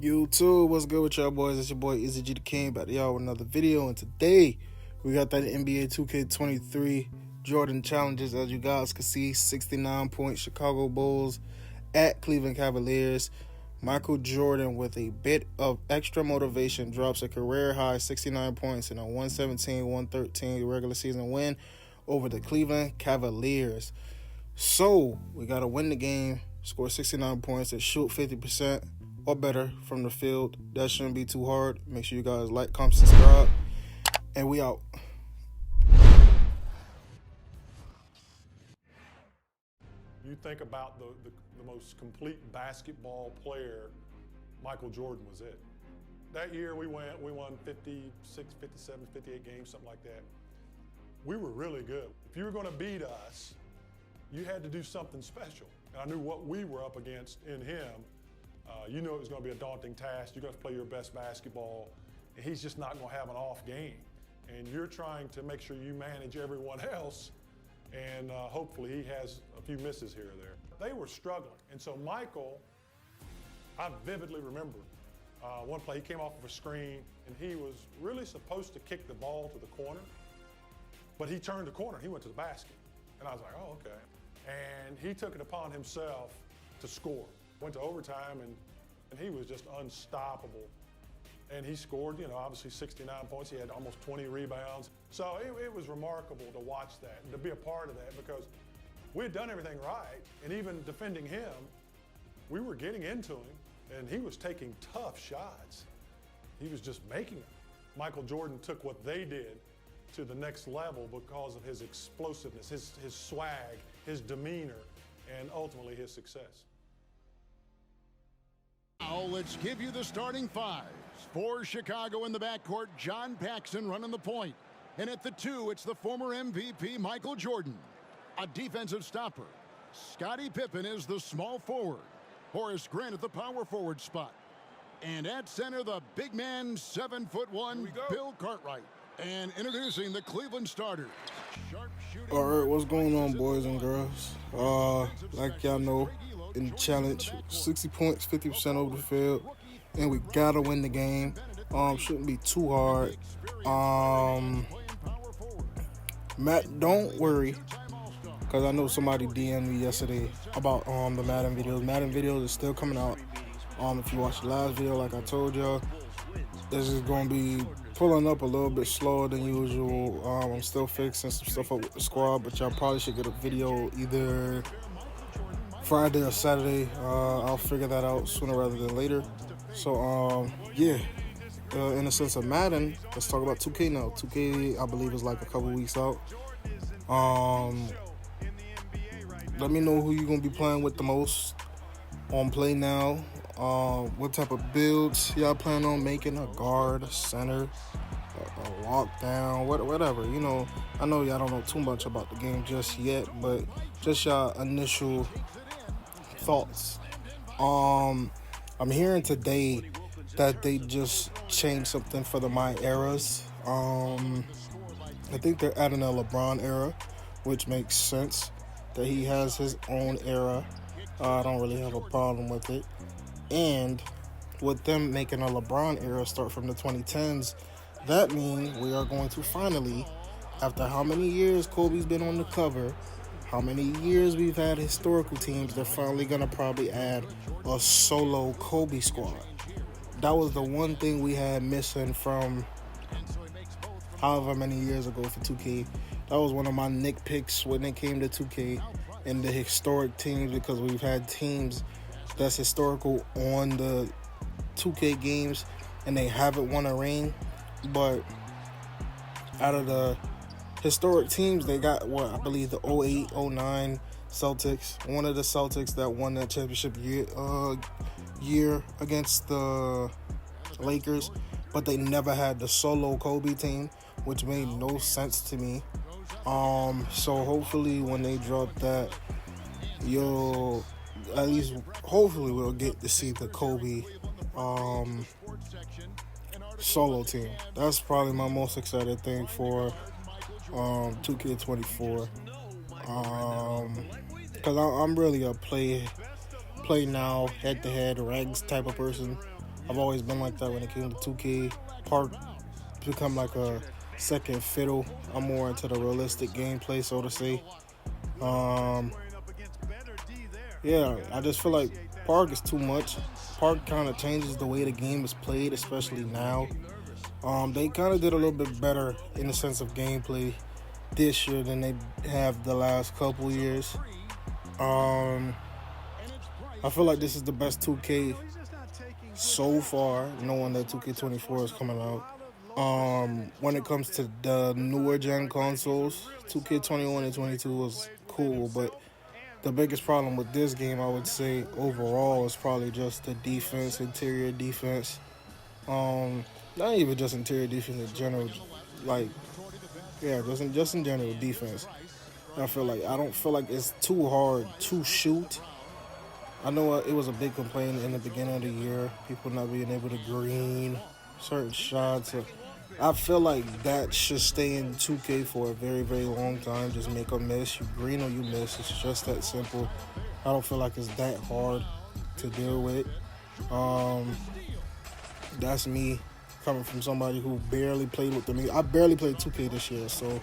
YouTube, what's good with y'all boys? It's your boy EZGTHAKING back to y'all with another video, and today we got that NBA2K23 Jordan challenges. As you guys can see, 69-point Chicago Bulls at Cleveland Cavaliers. Michael Jordan, with a bit of extra motivation, drops a career high 69 points in a 117-113 regular season win over the Cleveland Cavaliers. So we got to win the game, score 69 points, and shoot 50% or better from the field. That shouldn't be too hard. Make sure you guys like, comment, subscribe, and we out. You think about the most complete basketball player, Michael Jordan was it. That year we won 56, 57, 58 games, something like that. We were really good. If you were going to beat us, you had to do something special. And I knew what we were up against in him. You knew it was going to be a daunting task. You're going to play your best basketball, and he's just not going to have an off game. And you're trying to make sure you manage everyone else, and hopefully he has a few misses here or there. They were struggling, and so Michael, I vividly remember one play, he came off of a screen, and he was really supposed to kick the ball to the corner, but he turned the corner, and he went to the basket. And I was like, oh, okay. And he took it upon himself to score. Went to overtime, and he was just unstoppable. And he scored, obviously 69 points. He had almost 20 rebounds. So it was remarkable to watch that and to be a part of that, because we had done everything right. And even defending him, we were getting into him, and he was taking tough shots. He was just making them. Michael Jordan took what they did to the next level because of his explosiveness, his swag, his demeanor, and ultimately his success. Now let's give you the starting fives. For Chicago in the backcourt, John Paxson running the point. And at the 2, it's the former MVP Michael Jordan. A defensive stopper. Scottie Pippen is the small forward. Horace Grant at the power forward spot. And at center, the big man, 7'1", Bill Cartwright. And introducing the Cleveland starters. All right, what's going on, boys and girls? Like y'all know, in the challenge, 60 points, 50% over the field, and we gotta win the game. Shouldn't be too hard. Matt, don't worry, because I know somebody DM'd me yesterday about the Madden videos. Madden videos is still coming out. If you watched the last video, like I told y'all, this is gonna be pulling up a little bit slower than usual. I'm still fixing some stuff up with the squad, but y'all probably should get a video either Friday or Saturday. I'll figure that out sooner rather than later. So yeah, in the sense of Madden, let's talk about 2K now. 2K, I believe, is like a couple weeks out. Let me know who you're gonna be playing with the most on Play Now. What type of builds y'all plan on making? A guard, a center, a lockdown, whatever. I know y'all don't know too much about the game just yet, but just y'all initial thoughts. I'm hearing today that they just changed something for the My Eras. I think they're adding a LeBron era, which makes sense that he has his own era. I don't really have a problem with it. And with them making a LeBron era start from the 2010s, that means we are going to finally, after how many years Kobe's been on the cover, how many years we've had historical teams, they're finally going to probably add a solo Kobe squad. That was the one thing we had missing from however many years ago for 2K. That was one of my nitpicks when it came to 2K and the historic teams, because we've had teams that's historical on the 2K games and they haven't won a ring. But out of the historic teams, they got I believe the 08, 09 Celtics. One of the Celtics that won that championship year against the Lakers, but they never had the solo Kobe team, which made no sense to me. So hopefully when they drop that, hopefully we'll get to see the Kobe solo team. That's probably my most excited thing for 2K24. Because I'm really a play now, head-to-head, regs type of person. I've always been like that when it came to 2K. Park become like a second fiddle. I'm more into the realistic gameplay, so to say. Yeah, I just feel like Park is too much. Park kind of changes the way the game is played, especially now. They kind of did a little bit better in the sense of gameplay this year than they have the last couple years. I feel like this is the best 2K so far, knowing that 2K24 is coming out. When it comes to the newer gen consoles, 2K21 and 22 was cool, but the biggest problem with this game, I would say, overall, is probably just the defense, interior defense. Not even just interior defense in general, like, yeah, just in general defense. I don't feel like it's too hard to shoot. I know it was a big complaint in the beginning of the year, people not being able to green certain shots. I feel like that should stay in 2K for a very, very long time. Just make a miss, you green or you miss. It's just that simple. I don't feel like it's that hard to deal with. That's me coming from somebody who barely played with me. I barely played 2K this year, so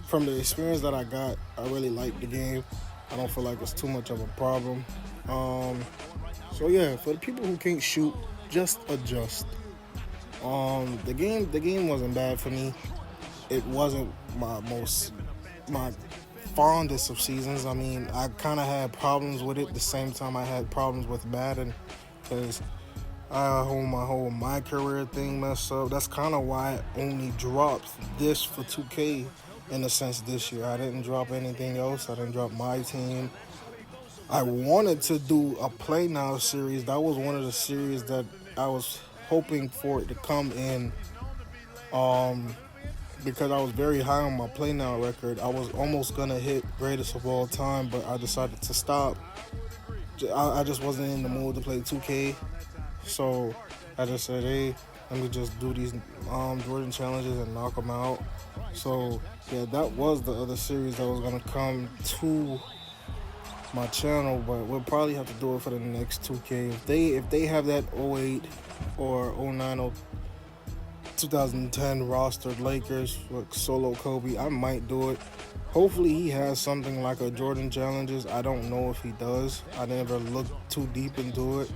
from the experience that I got, I really like the game. I don't feel like it's too much of a problem. So yeah, for the people who can't shoot, just adjust. The game wasn't bad for me. It wasn't my fondest of seasons. I mean, I kind of had problems with it the same time I had problems with Madden, because my career thing messed up. That's kind of why I only dropped this for 2K in a sense this year. I didn't drop anything else. I didn't drop my team. I wanted to do a Play Now series. That was one of the series that I was hoping for it to come in, because I was very high on my Play Now record. I was almost gonna hit greatest of all time, but I decided to stop. I just wasn't in the mood to play 2K, so I just said, hey, let me just do these Jordan challenges and knock them out. So yeah, that was the other series that was gonna come to my channel, but we'll probably have to do it for the next 2K. If they have that 08 or 09 or 2010 rostered Lakers with solo Kobe, I might do it. Hopefully he has something like a Jordan Challenges. I don't know if he does. I never looked too deep into it.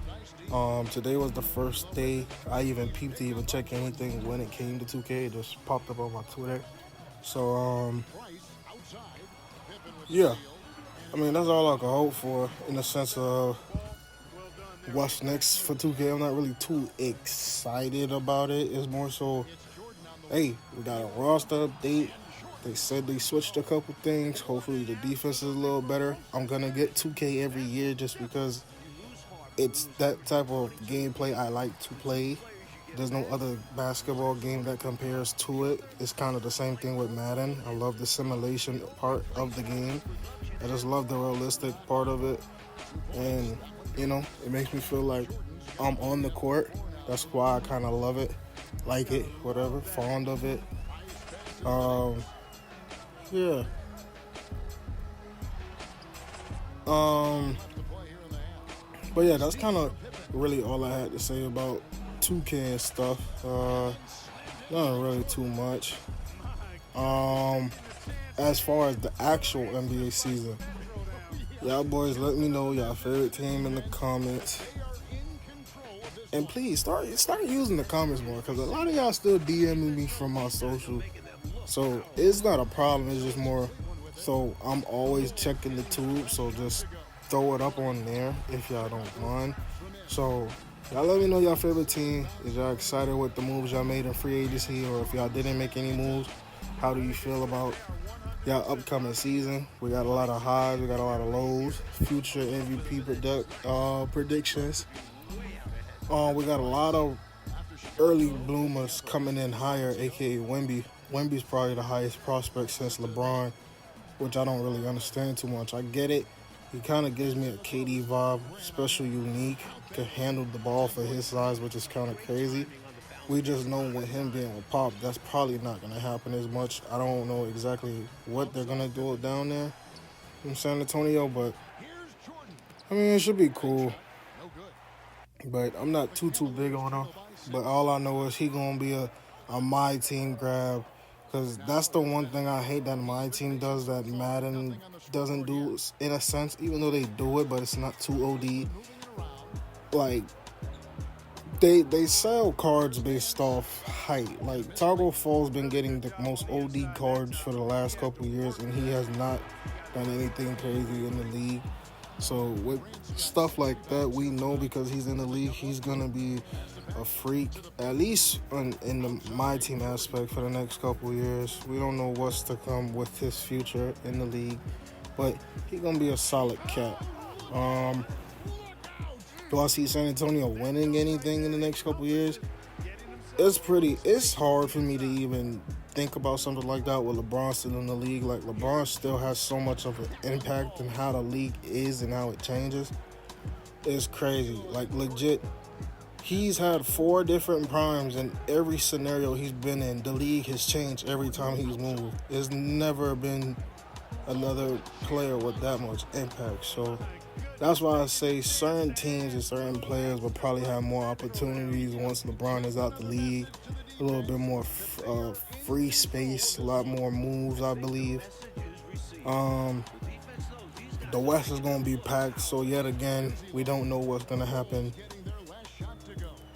Today was the first day I even peeped to even check anything when it came to 2K. It just popped up on my Twitter. So yeah, I mean, that's all I can hope for in the sense of what's next for 2K. I'm not really too excited about it. It's more so, hey, we got a roster update. They said they switched a couple things. Hopefully the defense is a little better. I'm going to get 2K every year just because it's that type of gameplay I like to play. There's no other basketball game that compares to it. It's kind of the same thing with Madden. I love the simulation part of the game. I just love the realistic part of it. And, you know, it makes me feel like I'm on the court. That's why I kind of love it, like it, whatever, fond of it. Yeah. But yeah, that's kind of really all I had to say about 2K and stuff. Not really too much. As far as the actual NBA season, y'all boys, let me know y'all favorite team in the comments. And please start using the comments more, because a lot of y'all still DMing me from my social. So it's not a problem, it's just more so I'm always checking the tube, so just throw it up on there if y'all don't mind. So y'all let me know y'all favorite team. Is y'all excited with the moves y'all made in free agency, or if y'all didn't make any moves, how do you feel about y'all upcoming season? We got a lot of highs, we got a lot of lows, future MVP predictions. We got a lot of early bloomers coming in higher, aka Wemby. Wemby's probably the highest prospect since LeBron, which I don't really understand too much. I get it. He kind of gives me a KD vibe, special, unique, can handle the ball for his size, which is kind of crazy. We just know with him being with Pop, that's probably not going to happen as much. I don't know exactly what they're going to do down there in San Antonio, but I mean, it should be cool. but I'm not too big on him. But all I know is he gonna be a my team grab, because that's the one thing I hate that my team does that Madden doesn't do in a sense. Even though they do it, but it's not too OD. Like they sell cards based off height. Like Taco Fall's been getting the most OD cards for the last couple years, and he has not done anything crazy in the league. So with stuff like that, we know because he's in the league, he's gonna be a freak, at least in the my team aspect for the next couple of years. We don't know what's to come with his future in the league, but he's gonna be a solid cat. Do I see San Antonio winning anything in the next couple of years? It's hard for me to even think about something like that with LeBron still in the league. Like, LeBron still has so much of an impact in how the league is and how it changes. It's crazy. Like, legit, he's had 4 different primes, and every scenario he's been in, the league has changed every time he's moved. There's never been another player with that much impact. So that's why I say certain teams and certain players will probably have more opportunities once LeBron is out the league. A little bit more free space, a lot more moves, I believe. The West is going to be packed, so yet again, we don't know what's going to happen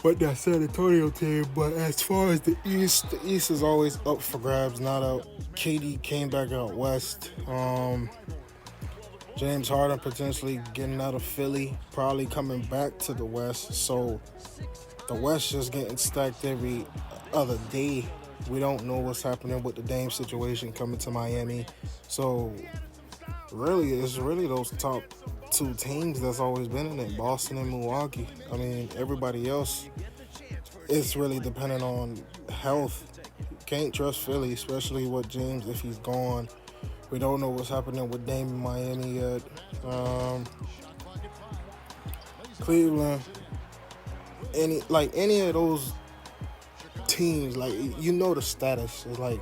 with that San Antonio team. But as far as the East is always up for grabs, not out. KD came back out West. James Harden potentially getting out of Philly, probably coming back to the West. So the West just getting stacked every other day. We don't know what's happening with the Dame situation coming to Miami. So really, it's really those top 2 teams that's always been in it, Boston and Milwaukee. I mean, everybody else, it's really dependent on health. Can't trust Philly, especially with James if he's gone. We don't know what's happening with Dame in Miami yet. Cleveland, any of those teams, like, you know the status. It's like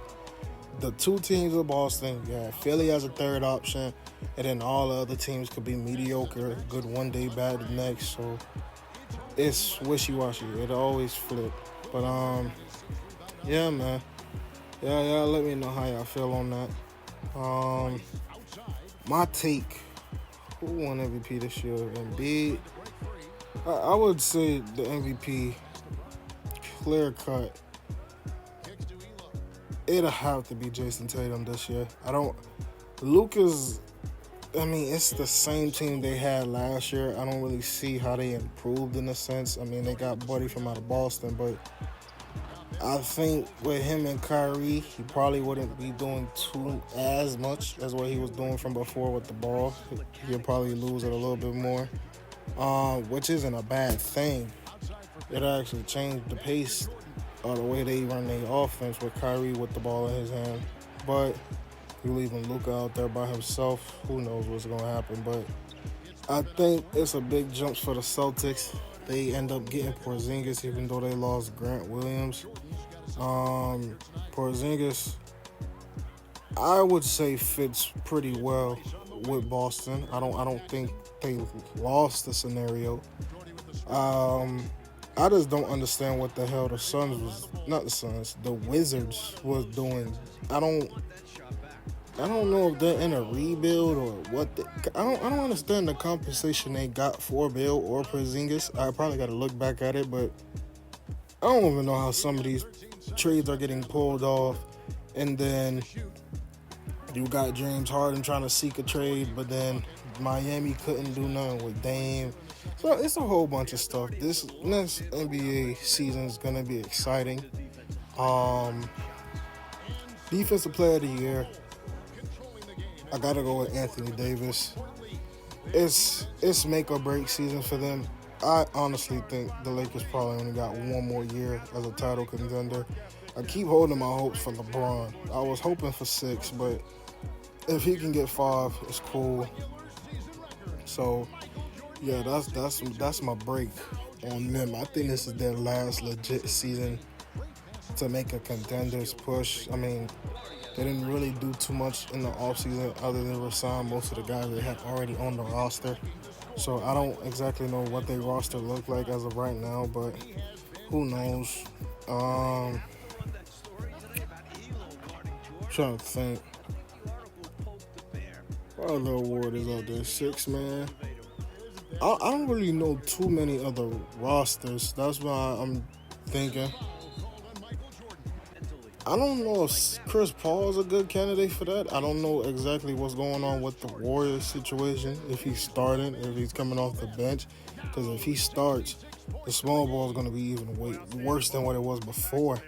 the 2 teams of Boston, yeah, Philly as a 3rd option, and then all the other teams could be mediocre, good one day, bad the next. So it's wishy-washy. It'll always flip. But yeah, man. Yeah, let me know how y'all feel on that. My take, who won MVP this year? Embiid. I would say the MVP, clear cut. It'll have to be Jason Tatum this year. Luka's, I mean, it's the same team they had last year. I don't really see how they improved in a sense. I mean, they got Buddy from out of Boston, but I think with him and Kyrie, he probably wouldn't be doing as much as what he was doing from before with the ball. He'll probably lose it a little bit more, which isn't a bad thing. It'll actually change the pace of the way they run their offense with Kyrie with the ball in his hand. But you're leaving Luka out there by himself. Who knows what's going to happen. But I think it's a big jump for the Celtics. They end up getting Porzingis, even though they lost Grant Williams. Porzingis, I would say, fits pretty well with Boston. I don't think they lost the scenario. I just don't understand what the hell the Wizards was doing. I don't know if they're in a rebuild or what. I don't understand the compensation they got for Bill or Porzingis. I probably got to look back at it, but I don't even know how some of these trades are getting pulled off. And then you got James Harden trying to seek a trade, but then Miami couldn't do nothing with Dame. So it's a whole bunch of stuff. This next NBA season is going to be exciting. Defensive Player of the Year, I got to go with Anthony Davis. It's make or break season for them. I honestly think the Lakers probably only got one more year as a title contender. I keep holding my hopes for LeBron. I was hoping for 6, but if he can get 5, it's cool. So, yeah, that's my break on them. I think this is their last legit season to make a contenders push. I mean, they didn't really do too much in the offseason other than resign most of the guys they had already on the roster. So I don't exactly know what their roster look like as of right now, but who knows? Trying to think. What other award is out there? 6 man. I don't really know too many other rosters. That's why I'm thinking. I don't know if Chris Paul is a good candidate for that. I don't know exactly what's going on with the Warriors situation. If he's starting, if he's coming off the bench. Because if he starts, the small ball is going to be even way worse than what it was before.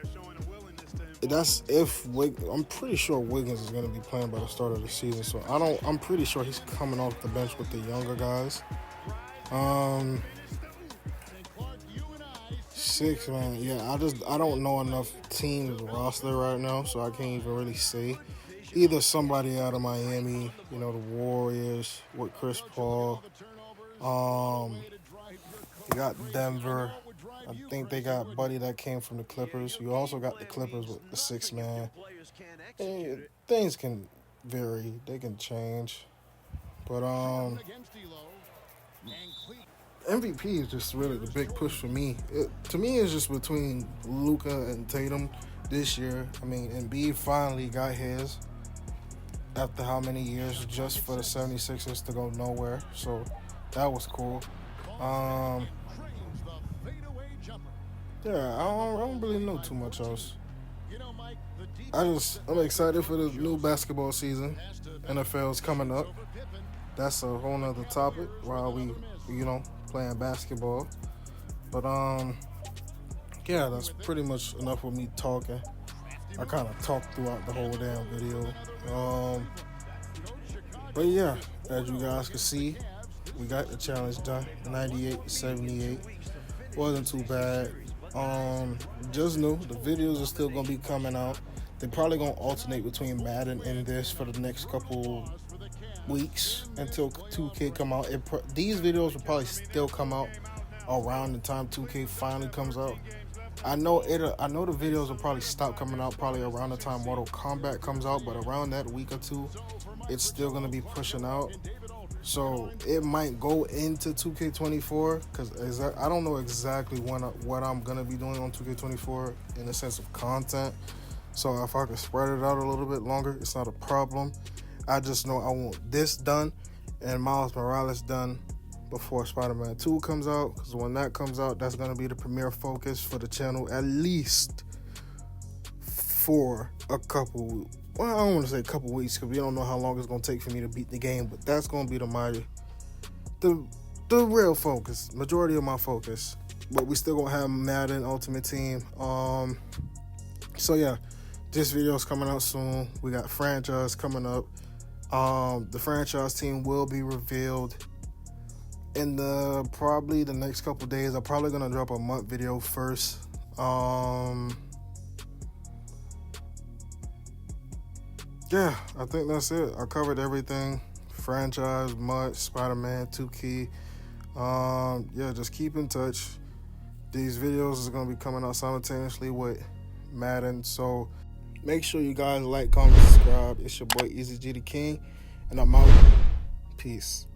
That's if I'm pretty sure Wiggins is going to be playing by the start of the season. So I'm pretty sure he's coming off the bench with the younger guys. 6 man, yeah. I don't know enough teams roster right now, so I can't even really say. Either somebody out of Miami, you know, the Warriors with Chris Paul. You got Denver. I think they got Buddy that came from the Clippers. You also got the Clippers with the 6 man. And things can vary. They can change. But MVP is just really the big push for me. To me, it's just between Luka and Tatum this year. I mean, Embiid finally got his after how many years just for the 76ers to go nowhere. So that was cool. Yeah, I don't really know too much else. I'm excited for the new basketball season. NFL's coming up. That's a whole nother topic while we, playing basketball. But yeah, that's pretty much enough with me talking. I kind of talked throughout the whole damn video. But yeah, as you guys can see, we got the challenge done. 98-78. Wasn't too bad. Just knew the videos are still gonna be coming out. They're probably gonna alternate between Madden and this for the next couple weeks until 2K come out. These videos will probably still come out around the time 2K finally comes out. I know the videos will probably stop coming out probably around the time Mortal Kombat comes out, but around that week or two, it's still gonna be pushing out. So it might go into 2K24 because I don't know exactly what I'm gonna be doing on 2K24 in the sense of content. So if I could spread it out a little bit longer, it's not a problem. I just know I want this done and Miles Morales done before Spider-Man 2 comes out, because when that comes out, that's gonna be the premier focus for the channel, at least for a couple. Well, I don't want to say a couple weeks because we don't know how long it's going to take for me to beat the game, but that's going to be the real focus, majority of my focus. But we still going to have Madden Ultimate Team. So yeah, this video is coming out soon. We got franchise coming up. The franchise team will be revealed in probably the next couple days. I'm probably going to drop a month video first. Yeah, I think that's it. I covered everything. Franchise, month, Spider-Man, 2K. Yeah, just keep in touch. These videos are going to be coming out simultaneously with Madden. So make sure you guys like, comment, subscribe. It's your boy EZGTHAKING, and I'm out. Peace.